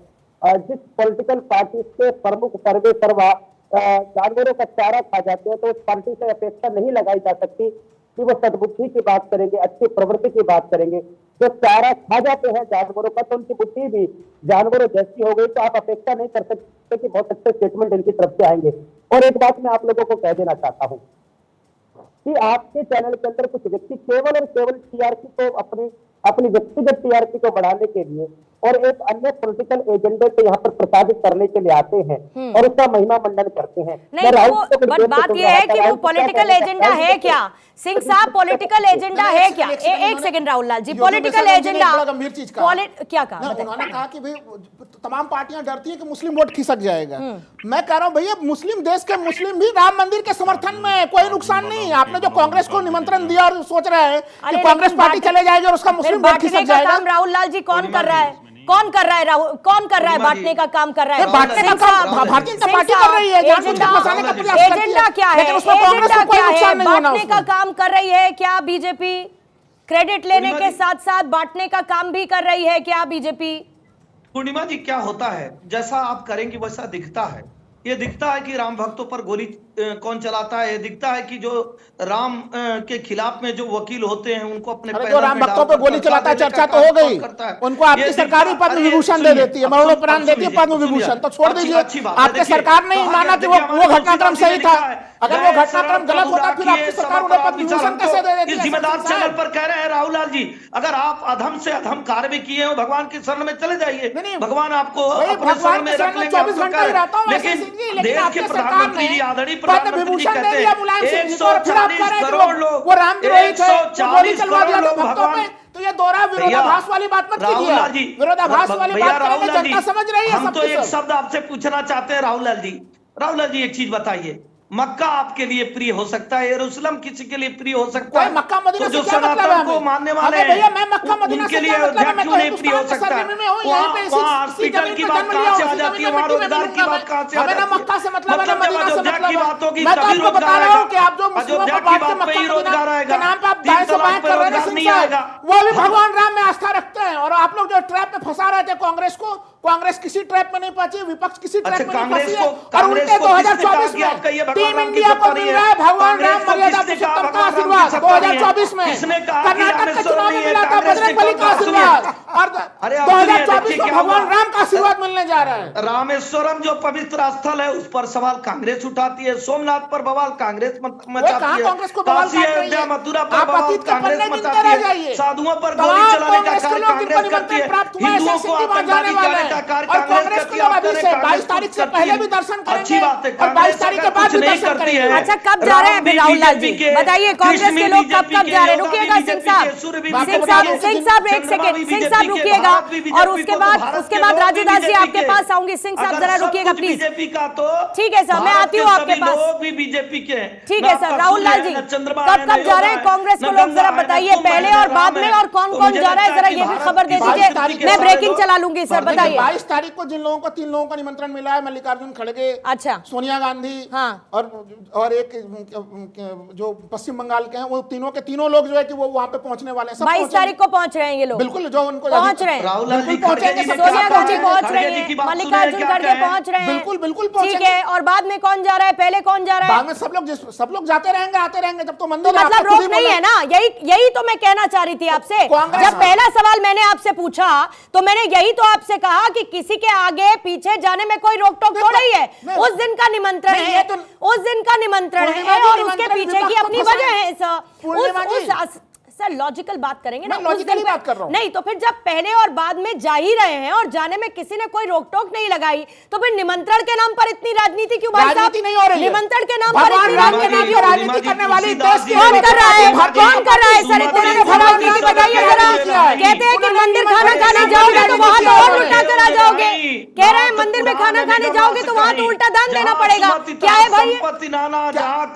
जिस पॉलिटिकल पार्टी के प्रमुख सर्वे सर्वा जानवरों का चारा खा जाते हैं, तो उस पार्टी से अपेक्षा नहीं लगाई जा सकती कि वो सद्बुद्धि की बात करेंगे, अच्छी प्रवृत्ति की बात करेंगे। जो चारा खा जाते हैं जानवरों का, तो उनकी बुद्धि भी जानवरों जैसी हो गई, तो आप अपेक्षा नहीं कर सकते कि बहुत अच्छे स्टेटमेंट इनकी तरफ से आएंगे। और एक बात मैं आप लोगों को कह देना चाहता हूँ कि आपके चैनल के अंदर कुछ व्यक्ति केवल और केवल टीआरपी को, अपनी व्यक्तिगत टीआरपी को बढ़ाने के लिए और एक अन्य पॉलिटिकल एजेंडे को यहाँ पर प्रसारित करने के लिए आते हैं और उसका महिमा मंडन करते हैं। नहीं, बट बात यह है कि वो पॉलिटिकल एजेंडा है क्या? सिंह साहब, पॉलिटिकल एजेंडा है क्या? एक second Rahul Lal ji, political agenda क्या कहा? उन्होंने कहा कि भाई तमाम पार्टियां डरती है कि मुस्लिम वोट खिसक जाएगा। मैं कह रहा हूं भैया, मुस्लिम देश के मुस्लिम भी राम मंदिर के समर्थन में, कोई नुकसान नहीं। आपने जो कांग्रेस को निमंत्रण दिया और सोच रहे हैं कि कांग्रेस पार्टी चले जाएगी और उसका मुस्लिम वोट खिसक जाएगा। राहुल लाल जी कौन कर रहा है? कौन कर रहा है? राहुल कौन कर रहा है? बांटने का काम कर रहा है, बांटने का काम भारतीय जनता पार्टी कर रही है। एजेंडा क्या है? बांटने का काम कर रही है क्या बीजेपी? क्रेडिट लेने के साथ साथ बांटने का काम भी कर रही है क्या बीजेपी? पूर्णिमा जी, क्या होता है, जैसा आप करेंगे वैसा दिखता है। ये दिखता है कि राम भक्तों पर गोली कौन चलाता है। ये दिखता है कि जो राम के खिलाफ में जो वकील होते हैं उनको अपने जो राम भक्तों पर गोली चलाता है, चर्चा तो हो गई, उनको आपकी सरकार ही पद्म विभूषण दे देती है, मरणोपरांत देती है पद्म विभूषण। तो छोड़ दीजिए, आपकी सरकार ने ही माना कि वो घटनाक्रम सही था। अगर वो घटनाक्रम गलत होता फिर आपकी सरकार उन्हें पद्म विभूषण कैसे दे देती है? जिम्मेदार चैनल पर कह रहे हैं राहुल लाल जी, अगर आप अधम से अधम कार्य भी किए हो, भगवान की शरण में चले जाइए, भगवान आपको अपने शरण में रख लेंगे। 24 घंटे ही रहता हूं, लेकिन देश के प्रधानमंत्री जी, आदरणीय प्रधानमंत्री जी कहते हैं 140 करोड़ लोग, वो रामद्रोही थे, 140 करोड़ लोग भगवान। तो ये दोहरा विरोधाभास वाली बात मत कीजिए। विरोधाभास वाली बात करेंगे, जनता समझ रही है। हम तो एक शब्द आपसे पूछना चाहते हैं राहुल लाल जी। राहुल लाल जी, एक चीज बताइए, मक्का आपके लिए प्रिय हो सकता है, यरूशलेम किसी के लिए प्रिय हो सकता है, मक्का मदीना जो सनातन को मानने वाले हैं भैया, मैं मक्का मदीना उनके लिए अयोध्या क्यों नहीं प्रिय हो सकता है? वहाँ हॉस्पिटल की बात कहाँ से आ जाती है, वहाँ रोजगार की बात कहाँ से आ जाती है? मक्का से मतलब जब अयोध्या की बात होगी मैं तभी आपको बता रोजगार रहा हूँ कि आएगा। आप जो अयोध्या की बात पे ही रोजगार आएगा, नाम पे आप दाएं से बाएं कर रहे हैं, नहीं आएगा। वो भी भगवान राम में आस्था रखते हैं। और आप लोग जो ट्रैप में फंसा रहे थे कांग्रेस को, कांग्रेस किसी ट्रैप में नहीं पहुंची, विपक्ष किसी ट्रैप में नहीं फंसी है। और उल्टे 2024 में टीम इंडिया को मिल रहा है भगवान राम मर्यादा पुरुषोत्तम का आशीर्वाद। 2024 में कर्नाटक का चुनाव में मिला था बजरंगबली का आशीर्वाद, और 2024 में भगवान राम का आशीर्वाद मिलने जा रहा है। रामेश्वरम जो पवित्र स्थल है, उस पर सवाल कांग्रेस उठाती है, सोमनाथ पर बवाल कांग्रेस मचाती है, कांग्रेस को बवाल काट रही है, मथुरा पर बवाल कांग्रेस मचाती है, साधुओं पर गोली चलाने का कार्य कांग्रेस करती है, हिंदुओं को आतंकवादी कहने का आकार और कांग्रेस करती के है, लोग अभी से 22 तारीख से पहले भी दर्शन करेंगे अच्छी बात है, और 22 तारीख के बाद भी नहीं दर्शन करती करेंगे। है। अच्छा, कब जा रहे हैं फिर राहुल लाल जी? बताइए, कांग्रेस के लोग कब जा रहे हैं? रुकिएगा सिंह साहब, सिंह साहब एक सेकंड, सिंह साहब रुकिएगा, और उसके बाद राजू दास जी आपके पास आऊंगी। सिंह साहब जरा रुकिएगा प्लीज। बीजेपी का तो ठीक है सर, मैं आती हूँ आपके पास। लोग भी बीजेपी के हैं। ठीक है सर, राहुल लाल जी कब जा रहे हैं कांग्रेस को लोग जरा बताइए, पहले और बाद में, और कौन कौन जा रहा है जरा ये भी खबर दे दीजिए। मैं ब्रेकिंग चला लूंगी सर, बताइए। 22 तारीख को जिन लोगों को 3 लोगों का निमंत्रण मिला है, मल्लिकार्जुन खड़गे, अच्छा, सोनिया गांधी, हाँ, और एक जो पश्चिम बंगाल के हैं, वो तीनों के तीनों लोग जो है कि वो वहां पे पहुंचने वाले हैं। 22 तारीख को पहुंच रहे हैं ये लोग, बिल्कुल, जो उनको पहुंच रहे हैं, राहुल गांधी बिल्कुल पहुंचेंगे, सोनिया गांधी पहुंच रही है, मल्लिकार्जुन खड़गे पहुंच रहे हैं, बिल्कुल बिल्कुल ठीक पहुंचेंगे। है। और बाद में कौन जा रहा है, पहले कौन जा रहा है? बाद में सब लोग जाते रहेंगे, आते रहेंगे, जब तो मंदिर मतलब रोक नहीं है ना, यही तो मैं कहना चाह रही थी आपसे। जब पहला सवाल मैंने आपसे पूछा तो मैंने यही तो आपसे कहा कि किसी के आगे पीछे जाने में कोई रोक टोक तो नहीं है। उस दिन का निमंत्रण है, उस दिन का निमंत्रण है, और उसके पीछे की अपनी वजह है सर। सर लॉजिकल बात करेंगे ना, लॉजिकली बात कर रहा हूं। नहीं तो फिर जब पहले और बाद में जा ही रहे हैं और जाने में किसी ने कोई रोक टोक नहीं लगाई, तो फिर निमंत्रण के नाम पर इतनी राजनीति क्यों भाई साहब? राजनीति नहीं हो रही है। निमंत्रण के नाम पर इतनी राजनीति क्यों? राजनीति करने वाली देश की कौन कर रहा है, कौन कर रहा है सर इतनी राजनीति? बताइए जरा। कहते हैं कि मंदिर खाना खाने जाओगे तो वहां तो और उल्टा करा जाओगे, कह रहे हैं मंदिर में खाना खाने जाओगे तो वहां तो उल्टा दान देना पड़ेगा। क्या है भाई?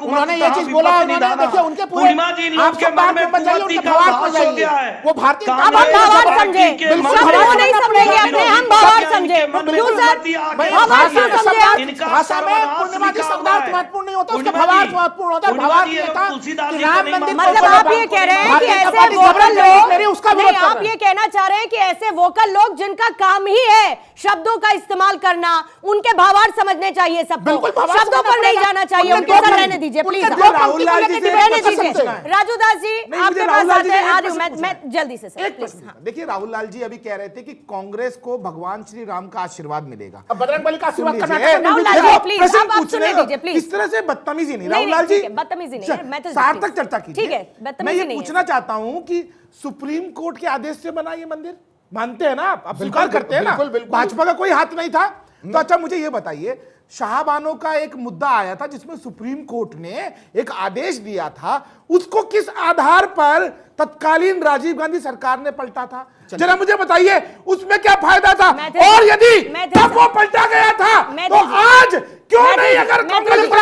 उन्होंने ये चीज बोला, उन्होंने देखिए उनके पूरे आप सब बात में मत जाइए, उनके भावार्थ में जाइए। वो भारतीय अब हम भावार्थ समझे, सब वो नहीं समझेंगे अपने, हम भावार्थ समझे। क्यों सर भावार्थ क्यों समझे? भाषा में पूर्णिमा जी शब्दार्थ महत्वपूर्ण नहीं होता, उसका भावार्थ महत्वपूर्ण होता है। भावार्थ ये था कि राम मंदिर, मतलब आप ये कह रहे हैं कि ऐसे वोकल लोग, नहीं आप ये कहना चाह रहे हैं कि ऐसे वोकल लोग जिनका काम ही है शब्दों का इस्तेमाल करना, उनके भावार्थ समझने चाहिए सबको, शब्दों पर नहीं जाना चाहिए। उनको सर रहने दीजिए प्लीज, राहुल लाल जी से रहने दीजिए। राजू दास जी आपके पास आते हैं, आ रही हूं मैं जल्दी से सर, एक प्लीज। प्रश्न। देखिए राहुल लाल जी अभी कह रहे थे कि कांग्रेस को भगवान श्री राम का आशीर्वाद मिलेगा। अब बजरंगबली का आशीर्वाद सुन करना लीजिए, राहुल लाल जी प्लीज, प्रश्न आप पूछने सुनने दीजिए प्लीज। इस तरह से बदतमीजी नहीं नहीं, राहुल लाल जी, बदतमीजी नहीं है, मैं तो सार्थक चर्चा कीजिए। ठीक है, मैं बदतमीजी ये नहीं है। पूछना चाहता हूं कि सुप्रीम कोर्ट के आदेश से बना ये मंदिर, मानते हैं ना आप स्वीकार करते हैं ना, भाजपा का कोई हाथ नहीं था। तो अच्छा मुझे ये बताइए, शाहबानो का एक मुद्दा आया था जिसमें सुप्रीम कोर्ट ने एक आदेश दिया था, उसको किस आधार पर तत्कालीन राजीव गांधी सरकार ने पलटा था? जरा मुझे बताइए उसमें क्या फायदा था, और यदि तब वो पलटा गया था तो आज क्यों नहीं, अगर कांग्रेस को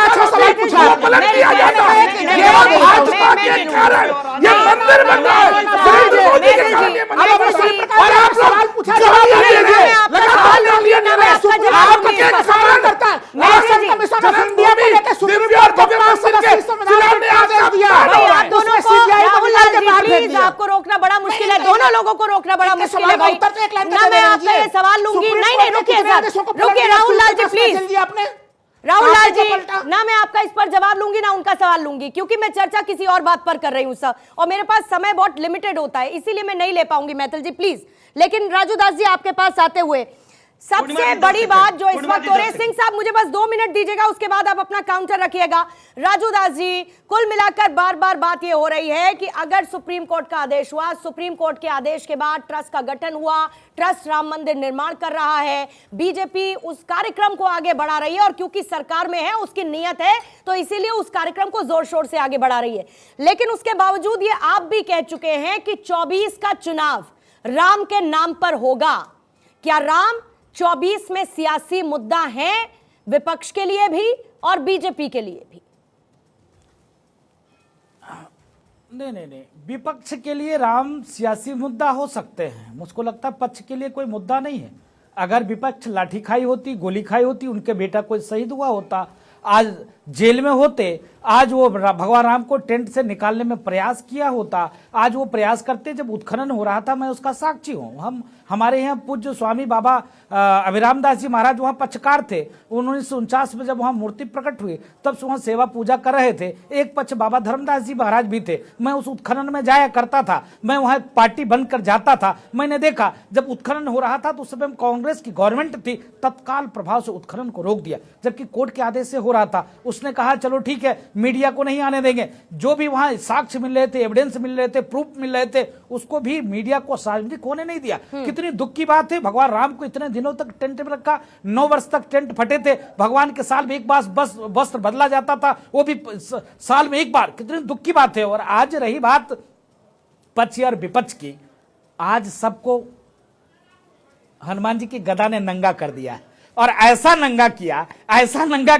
पलट दिया जाता है? केवल भाजपा के कारण ये मंदिर बन रहा है, नरेंद्र मोदी के कारण ये मंदिर बन रहा है। और आप लोग जवाब दीजिए, लगातार लिया जा रहा है, आपके कारण करता है। जन्मभूमि दिव्य और भव्य मंदिर के शिलान्यास का आप दोनों को, राहुल लाल जी प्लीज, आपको रोकना बड़ा मुश्किल है, दोनों लोगों को रोकना बड़ा मुश्किल है भाई। ना मैं आपका ये सवाल लूंगी, नहीं रुकिए सर, रुकिए राहुल लाल जी प्लीज। राहुल लाल जी, ना मैं आपका इस पर जवाब लूंगी ना उनका सवाल लूंगी, क्योंकि मैं चर्चा किसी और बात पर कर रही हूं सर, और मेरे पास समय बहुत लिमिटेड होता है, इसीलिए मैं नहीं ले पाऊंगी मैथिल जी प्लीज। लेकिन राजू दास जी आपके पास आते हुए सबसे बड़ी बात जो इस वक्त हो रही है, सिंह साहब मुझे बस 2 मिनट दीजिएगा, उसके बाद आप अपना काउंटर रखिएगा। राजू दास जी, कुल मिलाकर बार बार बात यह हो रही है कि अगर सुप्रीम कोर्ट का आदेश हुआ, सुप्रीम कोर्ट के आदेश के बाद ट्रस्ट का गठन हुआ, ट्रस्ट राम मंदिर निर्माण कर रहा है, बीजेपी उस कार्यक्रम को आगे बढ़ा रही है, और क्योंकि सरकार में है, उसकी नीयत है, तो इसीलिए उस कार्यक्रम को जोर शोर से आगे बढ़ा रही है। लेकिन उसके बावजूद ये आप भी कह चुके हैं कि 24 का चुनाव राम के नाम पर होगा। क्या राम 24 में सियासी मुद्दा है, विपक्ष के लिए भी और बीजेपी के लिए भी? नहीं, विपक्ष के लिए राम सियासी मुद्दा हो सकते हैं, मुझको लगता है पक्ष के लिए कोई मुद्दा नहीं है। अगर विपक्ष लाठी खाई होती, गोली खाई होती, उनके बेटा कोई शहीद हुआ होता, आज जेल में होते, आज वो भगवान राम को टेंट से निकालने में प्रयास किया होता, आज वो प्रयास करते जब उत्खनन हो रहा था, मैं उसका साक्षी हूँ। हमारे यहाँ पूज्य स्वामी बाबा अभिराम दास जी महाराज वहाँ पक्षकार थे। 1949 में जब वहाँ मूर्ति प्रकट हुई तब वहाँ सेवा पूजा कर रहे थे। एक पक्ष बाबा धर्मदास जी महाराज भी थे। मैं उस उत्खनन में जाया करता था, मैं वहाँ पार्टी बनकर जाता था। मैंने देखा जब उत्खनन हो रहा था तो उस समय कांग्रेस की गवर्नमेंट थी, तत्काल प्रभाव से उत्खनन को रोक दिया, जबकि कोर्ट के आदेश से हो रहा था। उसने कहा चलो ठीक है, मीडिया को नहीं आने देंगे। जो भी वहां साक्ष्य मिल रहे थे, एविडेंस मिल रहे थे, प्रूफ मिल रहे थे, उसको भी मीडिया को सार्वजनिक होने नहीं दिया। कितनी दुख की बात है, भगवान राम को इतने दिनों तक टेंट में रखा, 9 वर्ष तक टेंट फटे थे, भगवान के साल में एक बार बस वस्त्र बदला जाता था, वो भी साल में एक बार। कितनी दुख की बात है। और आज रही बात पक्ष और विपक्ष की, आज सबको हनुमान जी की गदा ने नंगा कर दिया है। और ऐसा नंगा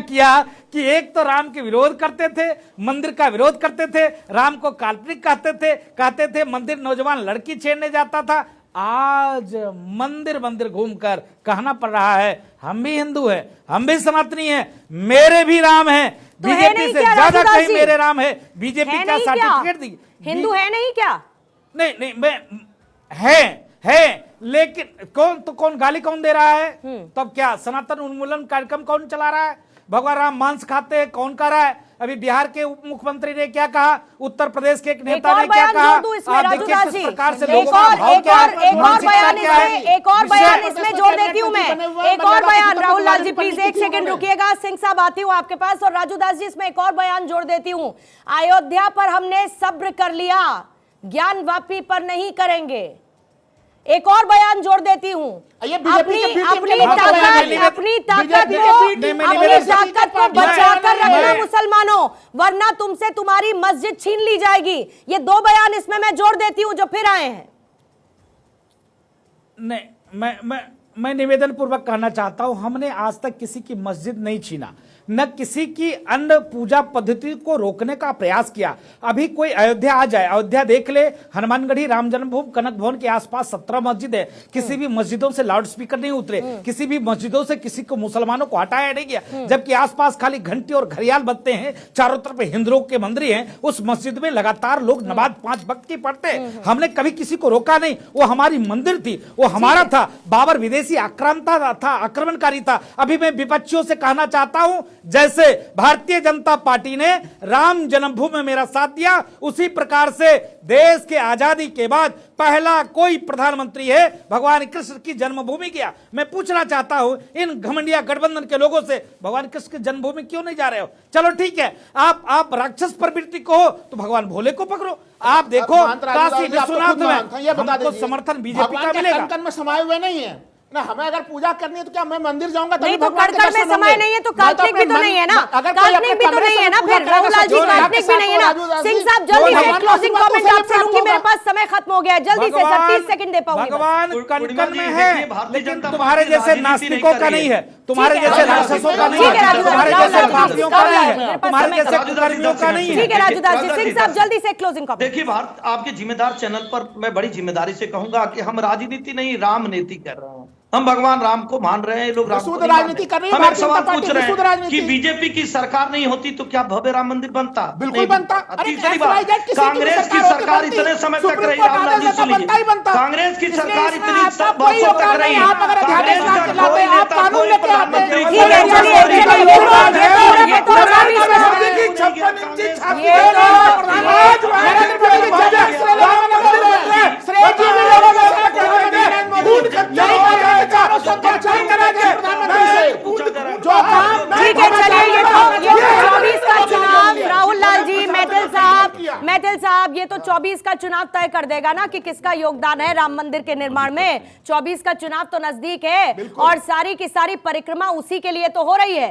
किया कि एक तो राम के विरोध करते थे, मंदिर का विरोध करते थे, राम को काल्पनिक कहते थे मंदिर नौजवान लड़की छेड़ने जाता था। आज मंदिर घूमकर कहना पड़ रहा है हम भी हिंदू हैं, हम भी सनातनी हैं, मेरे भी राम हैं, तो है बीजेपी नहीं से क्या ज्यादा राजूदास कहीं जी? मेरे राम है। बीजेपी है का नहीं क्या? सर्टिफिकेट दी, हिंदू है नहीं क्या? नहीं मैं है लेकिन कौन गाली कौन दे रहा है? तब क्या सनातन उन्मूलन कार्यक्रम कौन चला रहा है? भगवान राम मांस खाते हैं कौन कर रहा है? अभी बिहार के उप मुख्यमंत्री ने क्या कहा, उत्तर प्रदेश के एक नेता ने क्या कहा? आप देखिए किस प्रकार से लोगों का भाव क्या है, मानसिकता क्या है। एक और बयान इसमें जोड़ देती हूँ मैं, एक और बयान। राहुल लाल जी प्लीज एक सेकंड रुकिएगा, सिंह साहब आती हूँ आपके पास। और राजूदास जी इसमें एक और बयान जोड़ देती हूँ, अयोध्या पर हमने सब्र कर लिया, ज्ञान वापी पर नहीं करेंगे। एक और बयान जोड़ देती हूँ, अपनी ताकत को बचाकर रखना मुसलमानों, वरना तुमसे तुम्हारी मस्जिद छीन ली जाएगी। ये 2 बयान इसमें मैं जोड़ देती हूँ जो फिर आए हैं। नहीं, मैं निवेदन पूर्वक कहना चाहता हूं, हमने आज तक किसी की मस्जिद नहीं छीना, न किसी की अन्य पूजा पद्धति को रोकने का प्रयास किया। अभी कोई अयोध्या आ जाए, अयोध्या देख ले, हनुमानगढ़ी, राम जन्मभूमि, कनक भवन के आसपास 17 मस्जिद है। किसी भी मस्जिदों से लाउड स्पीकर नहीं उतरे, किसी भी मस्जिदों से किसी को मुसलमानों को हटाया नहीं गया, जबकि आसपास खाली घंटी और घड़ियाल बजते हैं, चारों तरफ हिंदुओं के मंदिर हैं। उस मस्जिद में लगातार लोग नमाज 5 वक्त की पढ़ते हैं। हमने कभी किसी को रोका नहीं, वो हमारी मंदिर थी, वो हमारा था। बाबर विदेशी आक्रांता था, आक्रमणकारी था। अभी मैं विपक्षियों से कहना चाहता हूं, जैसे भारतीय जनता पार्टी ने राम जन्मभूमि में मेरा साथ दिया, उसी प्रकार से देश के आजादी के बाद पहला कोई प्रधानमंत्री है भगवान कृष्ण की जन्मभूमि गया। मैं पूछना चाहता हूं इन घमंडिया गठबंधन के लोगों से, भगवान कृष्ण की जन्मभूमि क्यों नहीं जा रहे हो? चलो ठीक है, आप राक्षस प्रवृत्ति को हो तो भगवान भोले को पकड़ो। आप देखो काशी विश्वनाथ में हमको समर्थन बीजेपी का मिलेगा। में समाये हुए नहीं है ना, हमें अगर पूजा करनी है तो क्या मैं मंदिर जाऊंगा? नहीं तो कड़कड़ में समय नहीं है तो काल्पनिक भी तो नहीं है ना, काल्पनिक भी तो नहीं है ना, फिर राहुल लाल जी काल्पनिक भी नहीं है ना। सिंह साहब जल्दी से क्लोजिंग कमेंट आपसे लूंगी, मेरे पास समय खत्म हो गया है, जल्दी से सर 30 सेकंड दे पाऊंगी। भगवान कणकण में है, लेकिन तुम्हारे जैसे नास्तिकों का नहीं है, तुम्हारे जैसे राक्षसों का नहीं है, तुम्हारे जैसे पापियों का नहीं है, तुम्हारे जैसे कुकर्मियों का नहीं है। ठीक है राजूदास जी, सिंह साहब जल्दी से क्लोजिंग कमेंट। देखिए, भारत आपके जिम्मेदार चैनल पर मैं बड़ी जिम्मेदारी से कहूंगा कि हम राजनीति नहीं रामनीति कर रहे हैं। हम भगवान राम को मान रहे हैं, लोग राम को नहीं राजनीति कर रही है। हम एक सवाल पूछ रहे हैं कि बीजेपी की सरकार नहीं होती तो क्या भव्य राम मंदिर बनता? बिल्कुल बनता। तीसरी बात, कांग्रेस की सरकार इतने समय तक रही, रामलाल जी सुनिए, कांग्रेस की सरकार इतनी वर्षों तक रही, कांग्रेस का कोई नेता कोई प्रधानमंत्री ठीक है, चलिए ये तो 24 का चुनाव, राहुल लाल जी, मैथिल साहब, ये तो 24 का चुनाव तय कर देगा ना कि किसका योगदान है राम मंदिर के निर्माण में। 24 का चुनाव तो नजदीक है और सारी की सारी परिक्रमा उसी के लिए तो हो रही है।